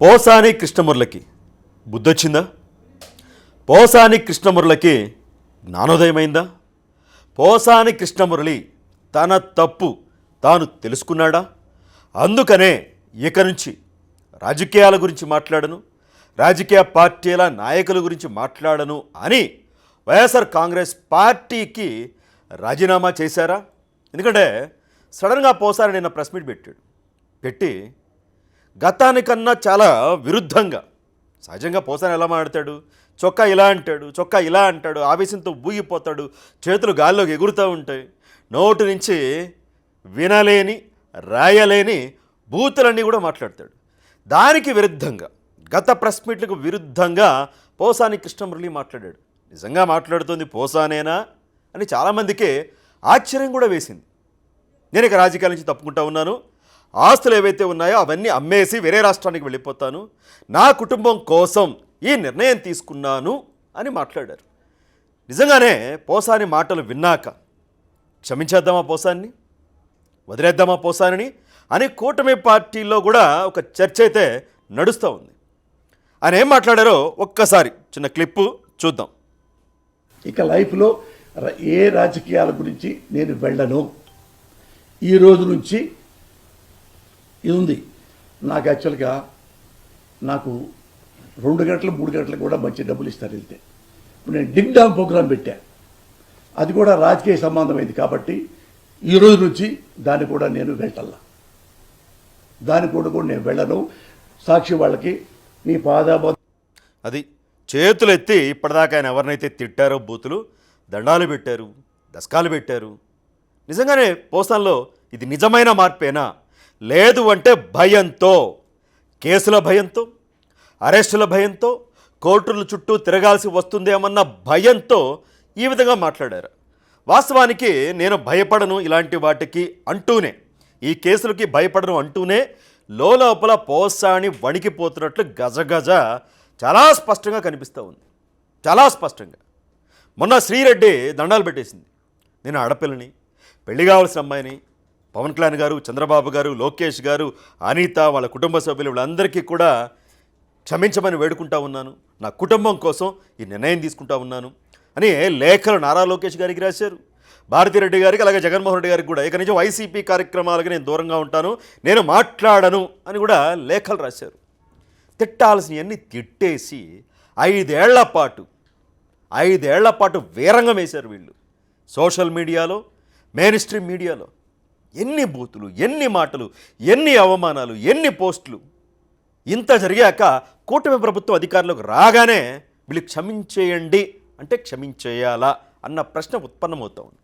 పోసాని కృష్ణమురళికి బుద్ధొచ్చిందా? పోసాని కృష్ణమురళికి జ్ఞానోదయమైందా? పోసాని కృష్ణమురళి తన తప్పు తాను తెలుసుకున్నాడా? అందుకనే ఇక నుంచి రాజకీయాల గురించి మాట్లాడను, రాజకీయ పార్టీల నాయకుల గురించి మాట్లాడను అని వైఎస్ఆర్ కాంగ్రెస్ పార్టీకి రాజీనామా చేశారా? ఎందుకంటే సడన్గా పోసాని నిన్న ప్రెస్ మీట్ పెట్టి గతానికన్నా చాలా విరుద్ధంగా, సహజంగా పోసాని ఎలా మాట్లాడతాడు, చొక్కా ఇలా అంటాడు, చొక్కా ఇలా అంటాడు, ఆవేశంతో ఊగిపోతాడు, చేతులు గాల్లోకి ఎగురుతూ ఉంటాయి, నోటి నుంచి వినలేని రాయలేని బూతులన్నీ కూడా మాట్లాడతాడు. దానికి విరుద్ధంగా, గత ప్రెస్ మీట్లకు విరుద్ధంగా పోసాని కృష్ణమురళి మాట్లాడాడు. నిజంగా మాట్లాడుతుంది పోసానేనా అని చాలామందికి ఆశ్చర్యం కూడా వేసింది. నేను ఇక రాజకీయాల నుంచి తప్పుకుంటా ఉన్నాను, ఆస్తులు ఏవైతే ఉన్నాయో అవన్నీ అమ్మేసి వేరే రాష్ట్రానికి వెళ్ళిపోతాను, నా కుటుంబం కోసం ఈ నిర్ణయం తీసుకున్నాను అని మాట్లాడారు. నిజంగానే పోసాని మాటలు విన్నాక క్షమించేద్దామా పోసాన్ని, వదిలేద్దామా పోసాని అని కూటమి పార్టీలో కూడా ఒక చర్చ అయితే నడుస్తూ ఉంది. ఆయన ఏం మాట్లాడారో ఒక్కసారి చిన్న క్లిప్పు చూద్దాం. ఇక లైఫ్లో ఏ రాజకీయాల గురించి నేను వెళ్ళను. ఈ రోజు నుంచి ఇది ఉంది. నాకు యాక్చువల్గా నాకు 2 గంటలు 3 గంటలకు కూడా మంచి డబ్బులు ఇస్తారు వెళ్తే. ఇప్పుడు నేను డింగ్ డాంగ్ ప్రోగ్రాం పెట్టా, అది కూడా రాజకీయ సంబంధమైంది కాబట్టి ఈ రోజు నుంచి దాన్ని కూడా నేను వెళ్ళాల, దాని కూడా నేను వెళ్ళను. సాక్షి వాళ్ళకి నీ పాదాబో అది చేతులు ఎత్తి ఇప్పటిదాకా ఆయన ఎవరినైతే తిట్టారో బూతులు దండాలు పెట్టారు, దశకాలు పెట్టారు. నిజంగానే పోసాన్లో ఇది నిజమైన మార్పేనా? లేదు అంటే భయంతో, కేసుల భయంతో, అరెస్టుల భయంతో, కోర్టుల చుట్టూ తిరగాల్సి వస్తుందేమన్న భయంతో ఈ విధంగా మాట్లాడారు. వాస్తవానికి నేను భయపడను ఇలాంటి వాటికి అంటూనే, ఈ కేసులకి భయపడను అంటూనే లోపల పోసాని వణికిపోతున్నట్లు గజగజ చాలా స్పష్టంగా కనిపిస్తూ ఉంది. చాలా స్పష్టంగా. మొన్న శ్రీరెడ్డి దండాలు పెట్టేసింది, నేను ఆడపిల్లని, పెళ్లి కావాల్సిన అమ్మాయిని, పవన్ కళ్యాణ్ గారు, చంద్రబాబు గారు, లోకేష్ గారు, అనిత, వాళ్ళ కుటుంబ సభ్యులు వీళ్ళందరికీ కూడా క్షమించమని వేడుకుంటా ఉన్నాను, నా కుటుంబం కోసం ఈ నిర్ణయం తీసుకుంటా ఉన్నాను అని లేఖలు నారా లోకేష్ గారికి రాశారు, భారతిరెడ్డి గారికి, అలాగే జగన్మోహన్ రెడ్డి గారికి కూడా ఇక నుంచి వైసీపీ కార్యక్రమాలకి నేను దూరంగా ఉంటాను, నేను మాట్లాడను అని కూడా లేఖలు రాశారు. తిట్టాల్సినవన్నీ తిట్టేసి 5 ఏళ్ల పాటు వీరంగం వేశారు వీళ్ళు. సోషల్ మీడియాలో, మెయిన్ స్ట్రీమ్ మీడియాలో ఎన్ని బూతులు, ఎన్ని మాటలు, ఎన్ని అవమానాలు, ఎన్ని పోస్టులు. ఇంత జరిగాక కూటమి ప్రభుత్వం అధికారంలోకి రాగానే వీళ్ళు క్షమించేయండి అంటే క్షమించేయాలా అన్న ప్రశ్న ఉత్పన్నమవుతా ఉంది.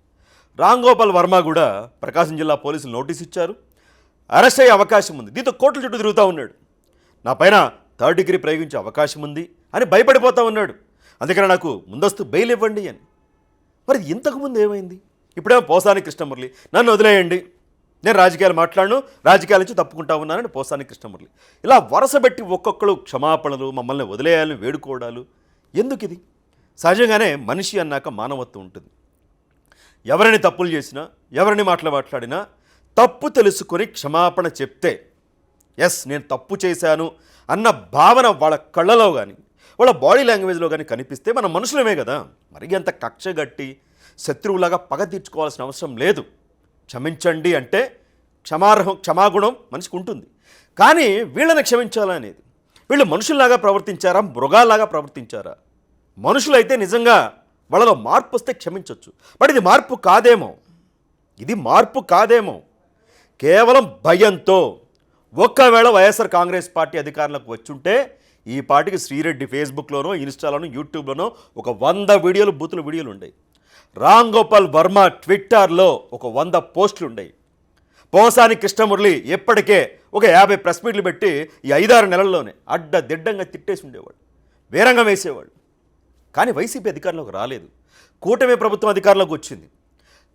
రామ్ గోపాల్ వర్మ కూడా ప్రకాశం జిల్లా పోలీసులు నోటీస్ ఇచ్చారు, అరెస్ట్ అయ్యే అవకాశం ఉంది, దీంతో కోర్టుల చుట్టూ తిరుగుతూ ఉన్నాడు, నా పైన 3rd డిగ్రీ ప్రయోగించే అవకాశం ఉంది అని భయపడిపోతూ ఉన్నాడు, అందుకని నాకు ముందస్తు బెయిల్ ఇవ్వండి అని. మరి ఇంతకుముందు ఏమైంది? ఇప్పుడేమో పోసాని కృష్ణమురళి నన్ను వదిలేయండి, నేను రాజకీయాలు మాట్లాడను, రాజకీయాల నుంచి తప్పుకుంటా ఉన్నానని పోసాని కృష్ణమురళి. ఇలా వరుసబెట్టి ఒక్కొక్కరు క్షమాపణలు, మమ్మల్ని వదిలేయాలని వేడుకోవడాలు ఎందుకు? ఇది సహజంగానే మనిషి అన్నాక మానవత్వం ఉంటుంది. ఎవరిని తప్పులు చేసినా, ఎవరిని మాట్లాడినా తప్పు తెలుసుకొని క్షమాపణ చెప్తే, ఎస్ నేను తప్పు చేశాను అన్న భావన వాళ్ళ కళ్ళలో కానీ వాళ్ళ బాడీ లాంగ్వేజ్లో కానీ కనిపిస్తే మన మనుషులమే కదా, మరి అంత కక్షగట్టి శత్రువులాగా పగ తీర్చుకోవాల్సిన అవసరం లేదు. క్షమించండి అంటే క్షమాగుణం మనిషికి ఉంటుంది, కానీ వీళ్ళని క్షమించాలనేది, వీళ్ళు మనుషుల్లాగా ప్రవర్తించారా, మృగాల్లాగా ప్రవర్తించారా? మనుషులైతే నిజంగా వాళ్ళలో మార్పు వస్తే క్షమించవచ్చు, బట్ ఇది మార్పు కాదేమో. కేవలం భయంతో. ఒక్కవేళ వైఎస్ఆర్ కాంగ్రెస్ పార్టీ అధికారంలోకి వచ్చుంటే ఈ పార్టీకి శ్రీరెడ్డి ఫేస్బుక్లోనో, ఇన్స్టాలోనో, యూట్యూబ్లోనో ఒక 100 వీడియోలు, బూతుల వీడియోలు ఉన్నాయి. రామ్ గోపాల్ వర్మ ట్విట్టర్లో ఒక 100 పోస్టులు ఉన్నాయి. పోసాని కృష్ణమురళి ఎప్పటికే ఒక 50 ప్రెస్ మీట్లు పెట్టి ఈ 5-6 నెలల్లోనే అడ్డదిడ్డంగా తిట్టేసి ఉండేవాడు, వీరంగం వేసేవాడు. కానీ వైసీపీ అధికారంలోకి రాలేదు, కూటమి ప్రభుత్వం అధికారంలోకి వచ్చింది.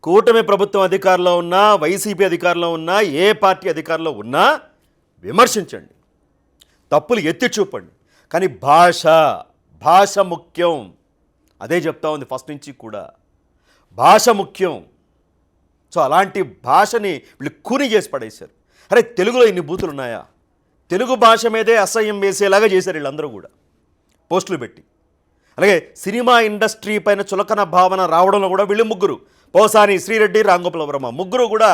కూటమి ప్రభుత్వం అధికారంలో ఉన్నా, వైసీపీ అధికారంలో ఉన్నా, ఏ పార్టీ అధికారంలో ఉన్నా విమర్శించండి, తప్పులు ఎత్తి చూపండి, కానీ భాష ముఖ్యం. అదే చెప్తా ఉంది ఫస్ట్ నుంచి కూడా, భాష ముఖ్యం. సో అలాంటి భాషని వీళ్ళు కూని చేసి పడేశారు. అరే తెలుగులో ఇన్ని బూతులు ఉన్నాయా? తెలుగు భాష మీదే అసహ్యం వేసేలాగా చేశారు వీళ్ళందరూ కూడా పోస్టులు పెట్టి. అలాగే సినిమా ఇండస్ట్రీ పైన చులకన భావన రావడంలో కూడా వీళ్ళు ముగ్గురు, పోసాని శ్రీరెడ్డి, రాంగోపాల్ వర్మ ముగ్గురు కూడా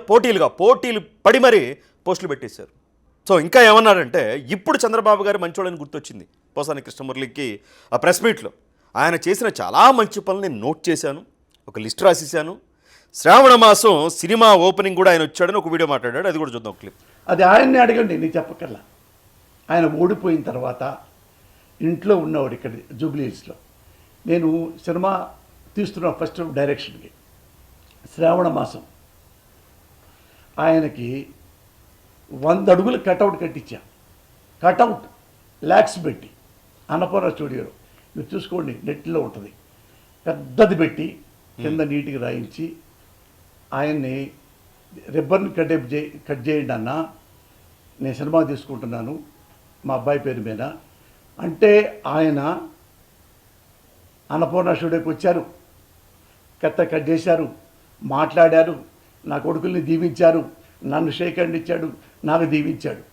పోటీలు పడి మరీ పోస్టులు పెట్టేశారు. సో ఇంకా ఏమన్నారంటే, ఇప్పుడు చంద్రబాబు గారు మంచోళ్ళని గుర్తొచ్చింది పోసాని కృష్ణమురళికి ఆ ప్రెస్ మీట్లో. ఆయన చేసిన చాలా మంచి పనులు నేను నోట్ చేశాను, ఒక లిస్ట్ రాసేసాను. శ్రావణ మాసం సినిమా ఓపెనింగ్ కూడా ఆయన వచ్చాడని ఒక వీడియో మాట్లాడాడు, అది కూడా చూద్దాం ఒక క్లిప్. అది ఆయన్ని అడగండి, నేను చెప్పకల్లా. ఆయన ఓడిపోయిన తర్వాత ఇంట్లో ఉన్నవాడు ఇక్కడ జూబ్లీహిల్స్లో. నేను సినిమా తీస్తున్న ఫస్ట్ డైరెక్షన్కి శ్రావణ మాసం ఆయనకి 100 అడుగులు కటౌట్ కట్టించా. కటౌట్ ల్యాక్స్ పెట్టి అన్నపూర్ణ స్టూడియోలో, మీరు చూసుకోండి నెట్లో ఉంటుంది, పెద్దది పెట్టి కింద నీటికి రాయించి ఆయన్ని రిబ్బన్ కట్ చేయండి అన్న, నేను సినిమా తీసుకుంటున్నాను మా అబ్బాయి పేరు మీద అంటే, ఆయన అన్నపూర్ణ స్టూడియోకి వచ్చారు, కట్ చేశారు, మాట్లాడారు, నా కొడుకుల్ని దీవించారు, నన్ను షేక్ హ్యాండ్ ఇచ్చాడు, నాకు దీవించాడు.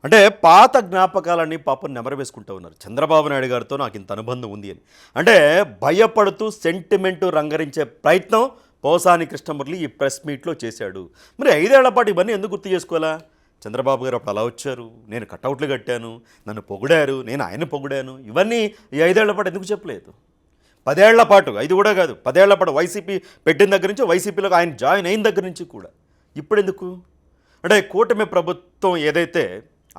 అంటే పాత జ్ఞాపకాలన్నీ పాపం నెమరు వేసుకుంటూ ఉన్నారు. చంద్రబాబు నాయుడు గారితో నాకు ఇంత అనుబంధం ఉంది అని, అంటే భయపడుతూ సెంటిమెంటు రంగరించే ప్రయత్నం పోసాని కృష్ణమురళి ఈ ప్రెస్ మీట్లో చేశాడు. మరి 5 ఏళ్ల పాటు ఇవన్నీ ఎందుకు గుర్తు చేసుకోవాలా? చంద్రబాబు గారు అప్పుడు అలా వచ్చారు, నేను కటౌట్లు కట్టాను, నన్ను పొగిడారు, నేను ఆయన పొగిడాను, ఇవన్నీ ఈ 5 ఏళ్ల పాటు ఎందుకు చెప్పలేదు? 10 ఏళ్ల పాటు, 5 కూడా కాదు, 10 ఏళ్ల పాటు వైసీపీ పెట్టిన దగ్గర నుంచి, వైసీపీలోకి ఆయన జాయిన్ అయిన దగ్గర నుంచి కూడా ఇప్పుడు ఎందుకు? అంటే కూటమి ప్రభుత్వం ఏదైతే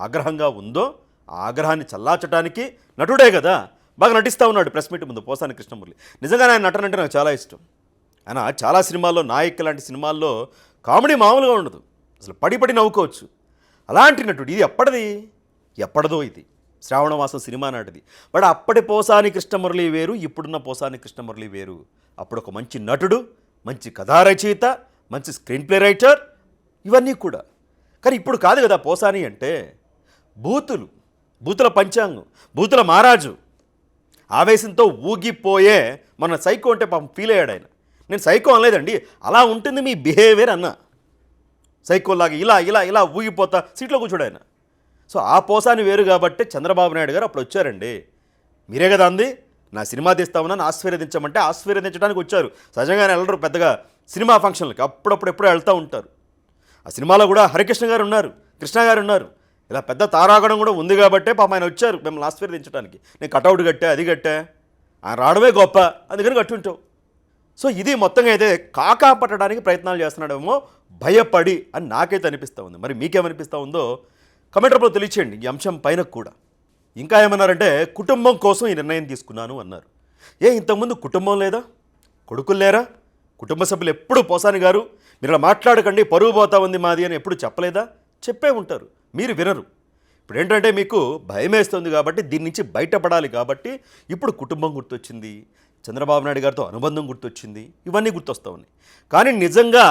ఆగ్రహంగా ఉందో ఆ ఆగ్రహాన్ని చల్లార్చడానికి నటుడే కదా, బాగా నటిస్తూ ఉన్నాడు ప్రెస్ మీట్ ముందు పోసాని కృష్ణమురళి. నిజంగా ఆయన నటన అంటే నాకు చాలా ఇష్టం. ఆయన చాలా సినిమాల్లో, నాయక్ లాంటి సినిమాల్లో కామెడీ మామూలుగా ఉండదు, అసలు పడి నవ్వుకోవచ్చు. అలాంటి నటుడు. ఇది ఎప్పటిదో ఇది శ్రావణ మాసం సినిమా నాటిది. బట్ అప్పటి పోసాని కృష్ణమురళి వేరు, ఇప్పుడున్న పోసాని కృష్ణమురళి వేరు. అప్పుడు ఒక మంచి నటుడు, మంచి కథా రచయిత, మంచి స్క్రీన్ ప్లే రైటర్, ఇవన్నీ కూడా. కానీ ఇప్పుడు కాదు కదా పోసాని అంటే. బూతుల పంచాంగం, బూతుల మహారాజు, ఆవేశంతో ఊగిపోయే మన సైకో అంటే పాపం ఫీల్ అయ్యాడు ఆయన. నేను సైకో అనలేదండి, అలా ఉంటుంది మీ బిహేవియర్ అన్న. సైకోలాగా ఇలా ఊగిపోతా సీట్లో కూర్చోడు ఆయన. సో ఆ పోసాని వేరు కాబట్టి చంద్రబాబు నాయుడు గారు అప్పుడు వచ్చారండి. మీరే కదా అంది, నా సినిమా తీస్తామని ఆశీర్వదించమంటే ఆశీర్వదించడానికి వచ్చారు. సహజంగానే వెళ్ళరు పెద్దగా సినిమా ఫంక్షన్లకి, అప్పుడప్పుడు ఎప్పుడో వెళ్తూ ఉంటారు. ఆ సినిమాలో కూడా హరికృష్ణ గారు ఉన్నారు, కృష్ణ గారు ఉన్నారు, ఇలా పెద్ద తారాగణం కూడా ఉంది కాబట్టే పాపం ఆయన వచ్చారు మిమ్మల్ని ఆశీర్వదించడానికి. నేను కటౌట్ కట్టా, అది కట్టా, ఆయన రావడమే గొప్ప, అందుకని కట్టుంటావు. సో ఇది మొత్తంగా అయితే కాకా పట్టడానికి ప్రయత్నాలు చేస్తున్నాడేమో భయపడి అని నాకైతే అనిపిస్తూ ఉంది. మరి మీకేమనిపిస్తూ ఉందో కమెంట్ రూపంలో తెలియచేయండి ఈ అంశం పైన కూడా. ఇంకా ఏమన్నారంటే, కుటుంబం కోసం ఈ నిర్ణయం తీసుకున్నాను అన్నారు. ఇంతకుముందు కుటుంబం లేదా, కొడుకులు లేరా? కుటుంబ సభ్యులు ఎప్పుడు పోసాని గారు మీరు ఇలా మాట్లాడకండి, పరువు పోతా ఉంది మాది అని ఎప్పుడు చెప్పలేదా? చెప్పే ఉంటారు, మీరు వినరు. ఇప్పుడు ఏంటంటే మీకు భయమేస్తుంది కాబట్టి, దీని నుంచి బయటపడాలి కాబట్టి ఇప్పుడు కుటుంబం గుర్తొచ్చింది, చంద్రబాబు నాయుడు గారితో అనుబంధం గుర్తొచ్చింది, ఇవన్నీ గుర్తొస్తూ ఉన్నాయి. కానీ నిజంగా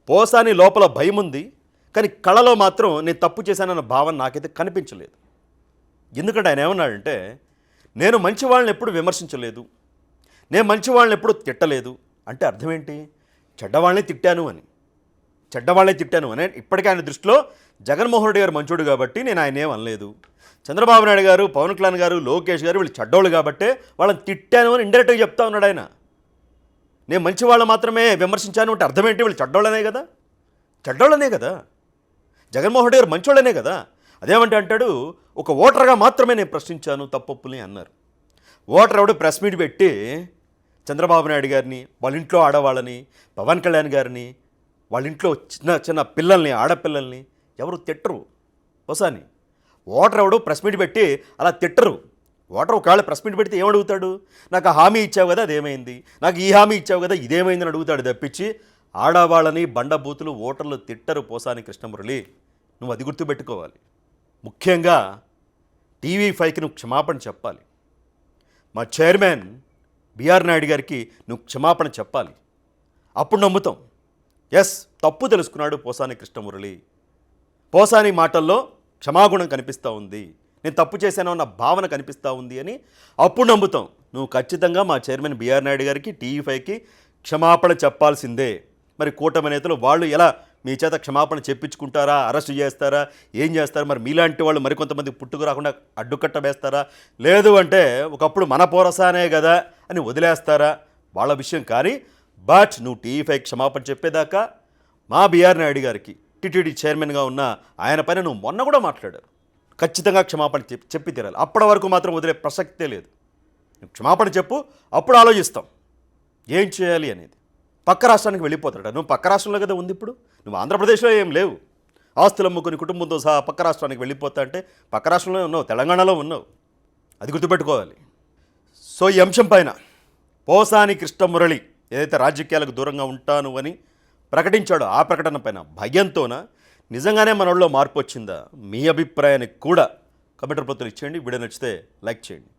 పోసాని లోపల భయం ఉంది, కానీ కళలో మాత్రం నేను తప్పు చేశానన్న భావన నాకైతే కనిపించలేదు. ఎందుకంటే ఆయన ఏమన్నాడంటే, నేను మంచి వాళ్ళని ఎప్పుడు విమర్శించలేదు, నేను మంచి వాళ్ళని ఎప్పుడు తిట్టలేదు అంటే అర్థం ఏంటి? చెడ్డవాళ్ళని తిట్టాను అని. ఇప్పటికీ ఆయన దృష్టిలో జగన్మోహన్ రెడ్డి గారు మంచోడు కాబట్టి నేను ఆయన ఏం అనలేదు, చంద్రబాబు నాయుడు గారు, పవన్ కళ్యాణ్ గారు, లోకేష్ గారు వీళ్ళు చెడ్డోళ్ళు కాబట్టే వాళ్ళని తిట్టాను అని ఇండైరెక్ట్గా చెప్తా ఉన్నాడు ఆయన. నేను మంచి వాళ్ళు మాత్రమే విమర్శించాను అంటే అర్థం ఏంటి? వీళ్ళు చెడ్డోళ్ళనే కదా, జగన్మోహన్ రెడ్డి గారు మంచోళ్ళనే కదా. అదేమంటే అంటాడు, ఒక ఓటర్గా మాత్రమే నేను ప్రశ్నించాను తప్పొప్పుల్ని అన్నారు. ఓటర్ ఎవడు ప్రెస్ మీట్ పెట్టి చంద్రబాబు నాయుడు గారిని, వాళ్ళ ఇంట్లో ఆడవాళ్ళని, పవన్ కళ్యాణ్ గారిని, వాళ్ళ ఇంట్లో చిన్న పిల్లల్ని, ఆడపిల్లల్ని ఎవరు తిట్టరు. పోసాని ఓటర్ ఎవడు ప్రెస్ మీట్ పెట్టి అలా తిట్టరు. ఓటర్ ఒకవేళ ప్రెస్ మీట్ పెడితే ఏమడుగుతాడు? నాకు ఆ హామీ ఇచ్చావు కదా, అదేమైంది, నాకు ఈ హామీ ఇచ్చావు కదా, ఇదేమైందని అడుగుతాడు తప్పించి ఆడవాళ్ళని, బండబూతులు ఓటర్లు తిట్టరు పోసాని కృష్ణమురళి. నువ్వు అది గుర్తుపెట్టుకోవాలి. ముఖ్యంగా టీవీ5కి నువ్వు క్షమాపణ చెప్పాలి. మా చైర్మన్ బిఆర్ నాయుడు గారికి నువ్వు క్షమాపణ చెప్పాలి. అప్పుడు నమ్ముతాం, ఎస్ తప్పు తెలుసుకున్నాడు పోసాని కృష్ణమురళి, పోసాని మాటల్లో క్షమాగుణం కనిపిస్తూ ఉంది, నేను తప్పు చేశాను అన్న భావన కనిపిస్తూ ఉంది అని అప్పుడు నమ్ముతాం. నువ్వు ఖచ్చితంగా మా చైర్మన్ బిఆర్ నాయుడు గారికి, టీవీ5కి క్షమాపణ చెప్పాల్సిందే. మరి కూటమి నేతలు వాళ్ళు ఎలా మీ చేత క్షమాపణ చెప్పించుకుంటారా, అరెస్ట్ చేస్తారా, ఏం చేస్తారా? మరి మీలాంటి వాళ్ళు మరికొంతమంది పుట్టుకు రాకుండా అడ్డుకట్ట వేస్తారా? లేదు అంటే ఒకప్పుడు మన పోరసానే కదా అని వదిలేస్తారా? వాళ్ళ విషయం. కానీ బట్ నువ్వు టీవీ5 క్షమాపణ చెప్పేదాకా మా బీఆర్ నాయుడు గారికి టీటీడీ చైర్మన్గా ఉన్న ఆయన పైన నువ్వు మొన్న కూడా మాట్లాడారు. ఖచ్చితంగా క్షమాపణ చెప్పి తీరాలి. అప్పటి వరకు మాత్రం వదిలే ప్రసక్తే లేదు. నువ్వు క్షమాపణ చెప్పు, అప్పుడు ఆలోచిస్తాం ఏం చేయాలి అనేది. పక్క రాష్ట్రానికి వెళ్ళిపోతాడు. నువ్వు పక్క రాష్ట్రంలో కదా ఉంది ఇప్పుడు. నువ్వు ఆంధ్రప్రదేశ్లో ఏం లేవు. ఆస్తులు అమ్ముకుని కుటుంబంతో సహా పక్క రాష్ట్రానికి వెళ్ళిపోతా అంటే పక్క రాష్ట్రంలో ఉన్నావు, తెలంగాణలో ఉన్నావు. అది గుర్తుపెట్టుకోవాలి. సో ఈ అంశం పైన పోసాని కృష్ణమురళి ఏదైతే రాజకీయాలకు దూరంగా ఉంటాను అని ప్రకటించాడో ఆ ప్రకటన పైన భయంతోన నిజంగానే మన వాళ్ళలో మార్పు వచ్చిందా? మీ అభిప్రాయానికి కూడా కమెంట్ రూపంలో ఇచ్చేయండి. వీడియో నచ్చితే లైక్ చేయండి.